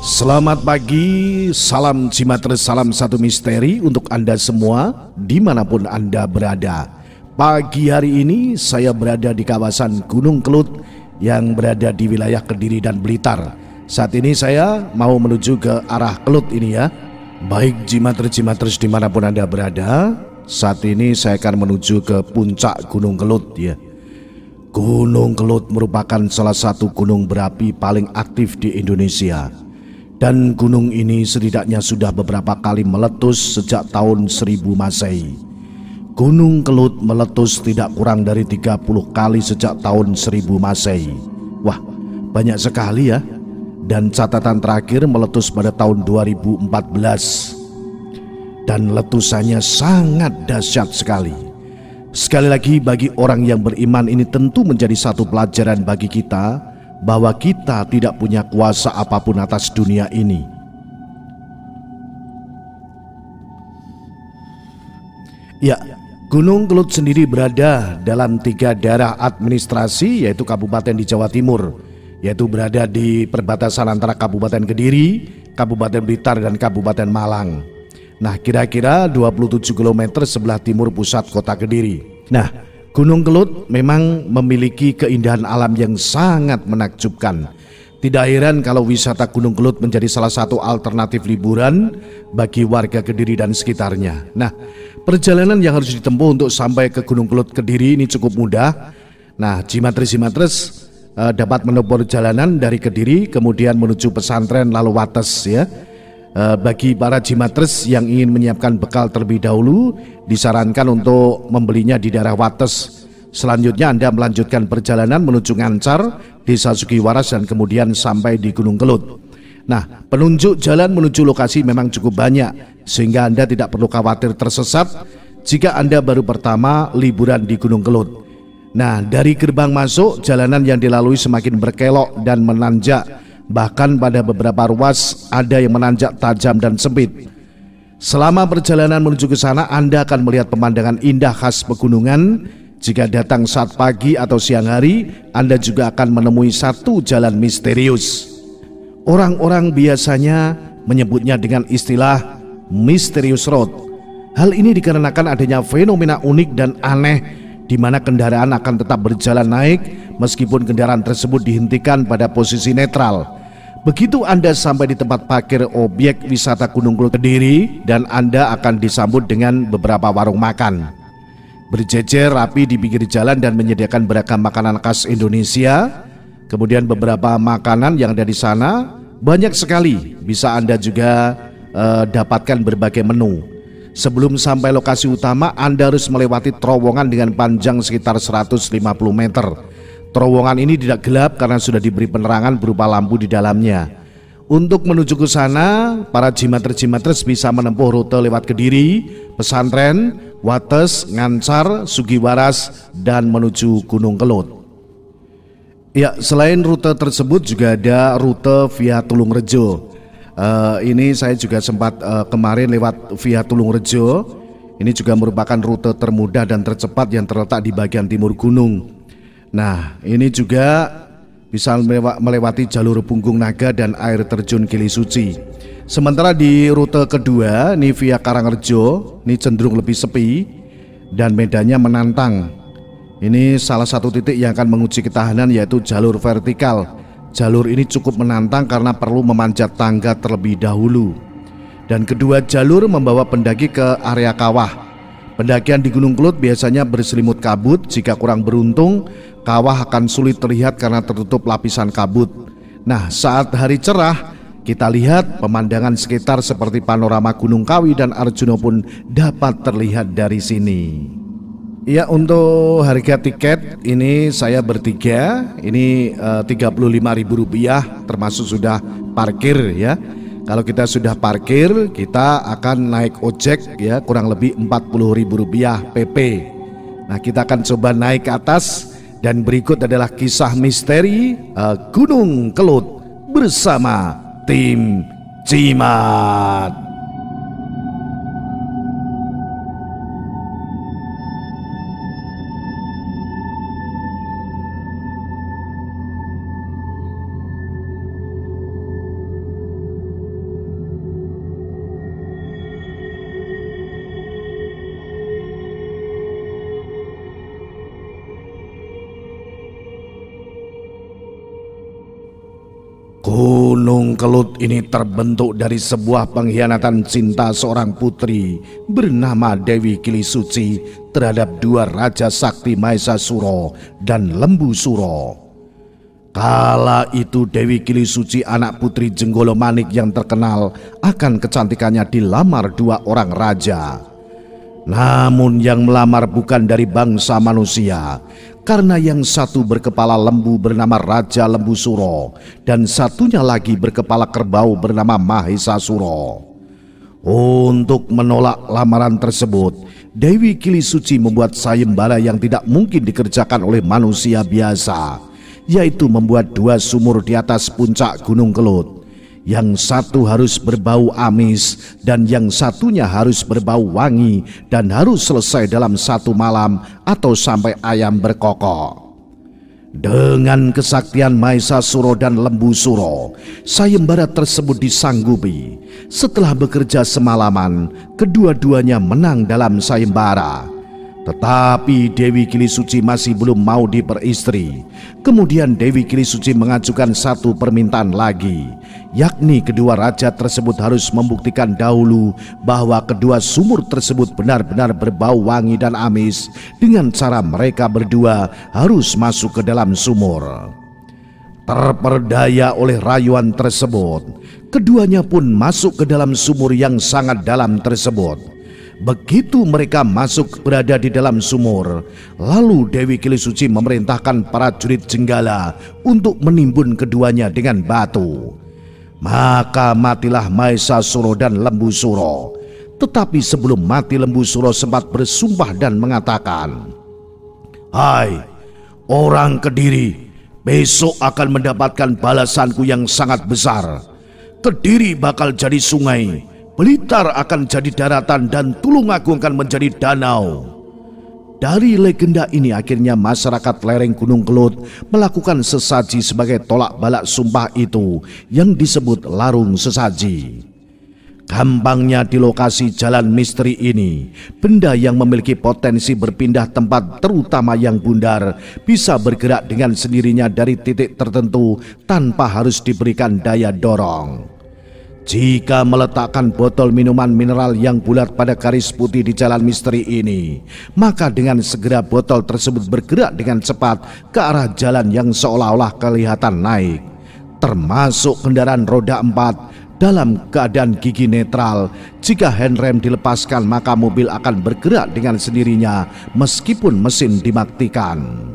Selamat pagi, salam Cimatres, salam satu misteri untuk Anda semua dimanapun Anda berada. Pagi hari ini saya berada di kawasan Gunung Kelut yang berada di wilayah Kediri dan Blitar. Saat ini saya mau menuju ke arah Kelut ini ya. Baik Cimatres dimanapun Anda berada, saat ini saya akan menuju ke puncak Gunung Kelut ya. Gunung Kelut merupakan salah satu gunung berapi paling aktif di Indonesia. Dan gunung ini setidaknya sudah beberapa kali meletus sejak tahun 1000 Masehi. Gunung Kelut meletus tidak kurang dari 30 kali sejak tahun 1000 Masehi. Wah, banyak sekali ya. Dan catatan terakhir meletus pada tahun 2014. Dan letusannya sangat dahsyat sekali. Sekali lagi bagi orang yang beriman ini tentu menjadi satu pelajaran bagi kita bahwa kita tidak punya kuasa apapun atas dunia ini. Ya, Gunung Kelut sendiri berada dalam 3 daerah administrasi, yaitu kabupaten di Jawa Timur, yaitu berada di perbatasan antara Kabupaten Kediri, Kabupaten Blitar, dan Kabupaten Malang. Nah, kira-kira 27 km sebelah timur pusat kota Kediri. Nah, Gunung Kelut memang memiliki keindahan alam yang sangat menakjubkan. Tidak heran kalau wisata Gunung Kelut menjadi salah satu alternatif liburan bagi warga Kediri dan sekitarnya. Nah, perjalanan yang harus ditempuh untuk sampai ke Gunung Kelut Kediri ini cukup mudah. Nah, Cimatres dapat menempuh perjalanan dari Kediri kemudian menuju pesantren lalu Wates ya. Bagi para Cimatres yang ingin menyiapkan bekal terlebih dahulu, disarankan untuk membelinya di daerah Wates. Selanjutnya Anda melanjutkan perjalanan menuju Ngancar, Desa Sugiwaras, dan kemudian sampai di Gunung Kelut. Nah, penunjuk jalan menuju lokasi memang cukup banyak, sehingga Anda tidak perlu khawatir tersesat jika Anda baru pertama liburan di Gunung Kelut. Nah, dari gerbang masuk, jalanan yang dilalui semakin berkelok dan menanjak. Bahkan pada beberapa ruas ada yang menanjak tajam dan sempit. Selama perjalanan menuju ke sana, Anda akan melihat pemandangan indah khas pegunungan. Jika datang saat pagi atau siang hari, Anda juga akan menemui satu jalan misterius. Orang-orang biasanya menyebutnya dengan istilah Mysterious Road. Hal ini dikarenakan adanya fenomena unik dan aneh di mana kendaraan akan tetap berjalan naik meskipun kendaraan tersebut dihentikan pada posisi netral. Begitu Anda sampai di tempat parkir objek wisata Gunung Kelut Kediri, dan Anda akan disambut dengan beberapa warung makan berjejer rapi di pinggir jalan dan menyediakan beragam makanan khas Indonesia. Kemudian beberapa makanan yang ada di sana banyak sekali, bisa Anda juga dapatkan berbagai menu. Sebelum sampai lokasi utama, Anda harus melewati terowongan dengan panjang sekitar 150 meter. Terowongan ini tidak gelap karena sudah diberi penerangan berupa lampu di dalamnya. Untuk menuju ke sana, para Cimatres bisa menempuh rute lewat Kediri, pesantren, Wates, Ngancar, Sugiwaras, dan menuju Gunung Kelut. Ya, selain rute tersebut juga ada rute via Tulungrejo. Ini saya juga sempat kemarin lewat via Tulungrejo. Ini juga merupakan rute termudah dan tercepat yang terletak di bagian timur gunung. Nah, ini juga bisa melewati jalur Punggung Naga dan air terjun Gili Suci. Sementara di rute kedua, ini via Karangrejo, ini cenderung lebih sepi dan medannya menantang. Ini salah satu titik yang akan menguji ketahanan, yaitu jalur vertikal. Jalur ini cukup menantang karena perlu memanjat tangga terlebih dahulu. Dan kedua jalur membawa pendaki ke area kawah. Pendakian di Gunung Kelut biasanya berselimut kabut. Jika kurang beruntung, kawah akan sulit terlihat karena tertutup lapisan kabut. Nah, saat hari cerah, kita lihat pemandangan sekitar seperti panorama Gunung Kawi dan Arjuna pun dapat terlihat dari sini. Ya, untuk harga tiket ini saya bertiga, ini Rp35.000 termasuk sudah parkir ya. Kalau kita sudah parkir, kita akan naik ojek ya, kurang lebih Rp40.000 PP. Nah, kita akan coba naik ke atas, dan berikut adalah kisah misteri Gunung Kelut bersama tim Cimat. Gunung Kelut ini terbentuk dari sebuah pengkhianatan cinta seorang putri bernama Dewi Kilisuci terhadap dua Raja Sakti Mahesasura dan Lembu Suro. Kala itu Dewi Kilisuci, anak putri Jenggolo Manik yang terkenal akan kecantikannya, dilamar dua orang raja. Namun yang melamar bukan dari bangsa manusia, karena yang satu berkepala lembu bernama Raja Lembu Suro dan satunya lagi berkepala kerbau bernama Mahesasura. Untuk menolak lamaran tersebut, Dewi Kilisuci membuat sayembara yang tidak mungkin dikerjakan oleh manusia biasa, yaitu membuat dua sumur di atas puncak Gunung Kelut. Yang satu harus berbau amis dan yang satunya harus berbau wangi dan harus selesai dalam satu malam atau sampai ayam berkokok. Dengan kesaktian Mahesasura dan Lembu Suro, sayembara tersebut disanggupi. Setelah bekerja semalaman, kedua-duanya menang dalam sayembara. Tetapi Dewi Kilisuci masih belum mau diperistri. Kemudian Dewi Kilisuci mengajukan satu permintaan lagi, yakni kedua raja tersebut harus membuktikan dahulu bahwa kedua sumur tersebut benar-benar berbau wangi dan amis dengan cara mereka berdua harus masuk ke dalam sumur. Terperdaya oleh rayuan tersebut, keduanya pun masuk ke dalam sumur yang sangat dalam tersebut. Begitu mereka masuk berada di dalam sumur, lalu Dewi Kilisuci memerintahkan para jurid Jenggala untuk menimbun keduanya dengan batu. Maka matilah Mahesasura dan Lembu Suro. Tetapi sebelum mati, Lembu Suro sempat bersumpah dan mengatakan, "Hai orang Kediri, besok akan mendapatkan balasanku yang sangat besar. Kediri bakal jadi sungai, Blitar akan jadi daratan, dan Tulungagung akan menjadi danau." Dari legenda ini akhirnya masyarakat lereng Gunung Kelut melakukan sesaji sebagai tolak balak sumpah itu yang disebut larung sesaji. Gampangnya di lokasi jalan misteri ini, benda yang memiliki potensi berpindah tempat terutama yang bundar bisa bergerak dengan sendirinya dari titik tertentu tanpa harus diberikan daya dorong. Jika meletakkan botol minuman mineral yang bulat pada garis putih di jalan misteri ini, maka dengan segera botol tersebut bergerak dengan cepat ke arah jalan yang seolah-olah kelihatan naik. Termasuk kendaraan roda 4 dalam keadaan gigi netral. Jika handrem dilepaskan, maka mobil akan bergerak dengan sendirinya meskipun mesin dimatikan.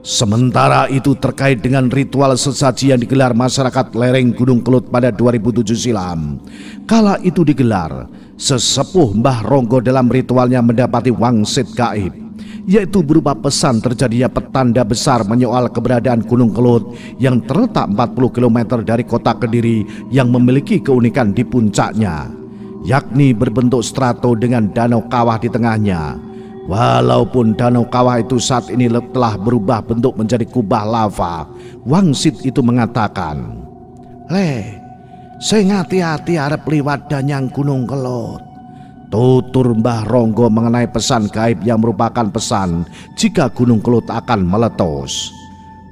Sementara itu, terkait dengan ritual sesaji yang digelar masyarakat lereng Gunung Kelut pada 2007 silam, kala itu digelar, sesepuh Mbah Ronggo dalam ritualnya mendapati wangsit gaib, yaitu berupa pesan terjadinya petanda besar menyoal keberadaan Gunung Kelut yang terletak 40 km dari kota Kediri yang memiliki keunikan di puncaknya, yakni berbentuk strato dengan danau kawah di tengahnya. Walaupun danau kawah itu saat ini telah berubah bentuk menjadi kubah lava, wangsit itu mengatakan, "Sing hati-hati arep liwat danyang Gunung Kelut." Tutur Mbah Ronggo mengenai pesan gaib yang merupakan pesan jika Gunung Kelut akan meletus.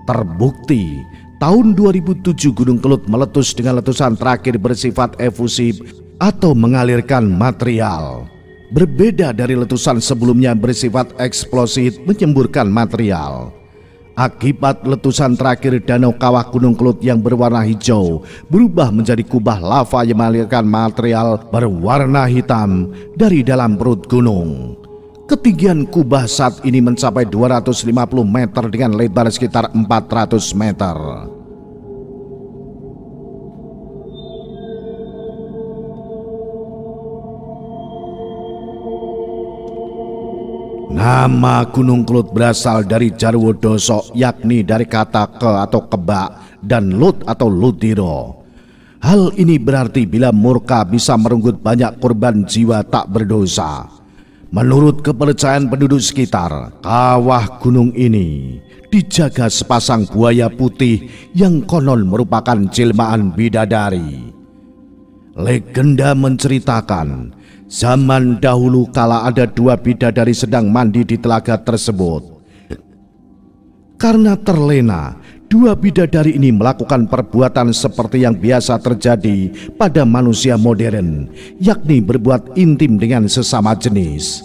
Terbukti, tahun 2007 Gunung Kelut meletus dengan letusan terakhir bersifat efusif atau mengalirkan material. Berbeda dari letusan sebelumnya bersifat eksplosif menyemburkan material. Akibat letusan terakhir, danau kawah Gunung Kelut yang berwarna hijau berubah menjadi kubah lava yang mengalirkan material berwarna hitam dari dalam perut gunung. Ketinggian kubah saat ini mencapai 250 meter dengan lebar sekitar 400 meter. Nama Gunung Kelut berasal dari Jarwo Doso, yakni dari kata ke atau kebak dan lut atau lutiro. Hal ini berarti bila murka bisa merenggut banyak korban jiwa tak berdosa. Menurut kepercayaan penduduk sekitar, kawah gunung ini dijaga sepasang buaya putih yang konon merupakan jelmaan bidadari. Legenda menceritakan, zaman dahulu kala ada dua bidadari sedang mandi di telaga tersebut. Karena terlena, Dua bidadari ini melakukan perbuatan seperti yang biasa terjadi pada manusia modern, yakni berbuat intim dengan sesama jenis.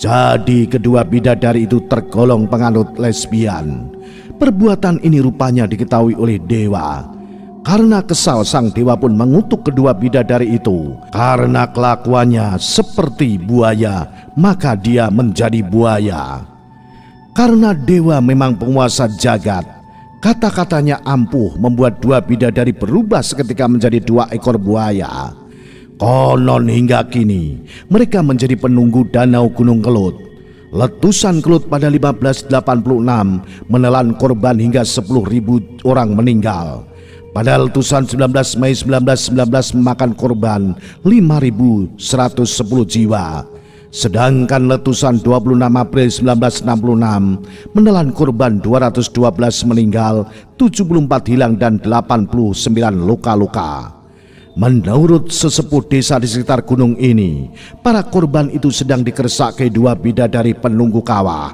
Jadi kedua bidadari itu tergolong penganut lesbian. Perbuatan ini rupanya diketahui oleh dewa. Karena kesal, sang dewa pun mengutuk kedua bidadari itu. Karena kelakuannya seperti buaya, maka dia menjadi buaya. Karena dewa memang penguasa jagat, kata-katanya ampuh membuat dua bidadari berubah seketika menjadi dua ekor buaya. Konon hingga kini mereka menjadi penunggu danau Gunung Kelut. Letusan Kelut pada 1586 menelan korban hingga 10.000 orang meninggal. Pada letusan 19 Mei 1919 memakan korban 5.110 jiwa. Sedangkan letusan 26 April 1966 menelan korban 212 meninggal, 74 hilang dan 89 luka-luka. Menurut sesepuh desa di sekitar gunung ini, para korban itu sedang dikersaki dua bidadari penunggu kawah.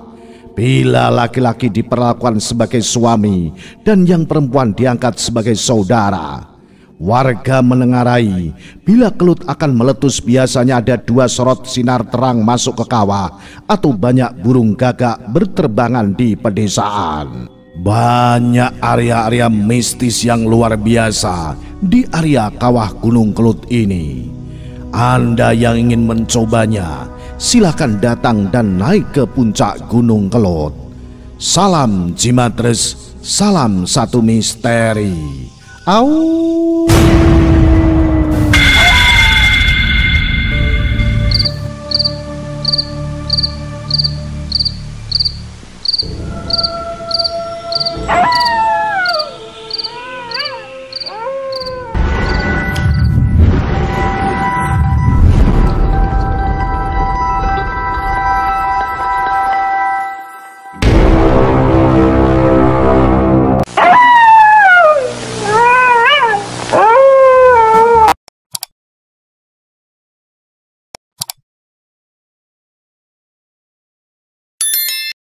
Bila laki-laki diperlakukan sebagai suami dan yang perempuan diangkat sebagai saudara. Warga menengarai bila Kelut akan meletus biasanya ada dua sorot sinar terang masuk ke kawah atau banyak burung gagak berterbangan di pedesaan. Banyak area-area mistis yang luar biasa di area kawah Gunung Kelut ini. Anda yang ingin mencobanya, silakan datang dan naik ke puncak Gunung Kelut. Salam Jimatres, salam satu misteri. Au.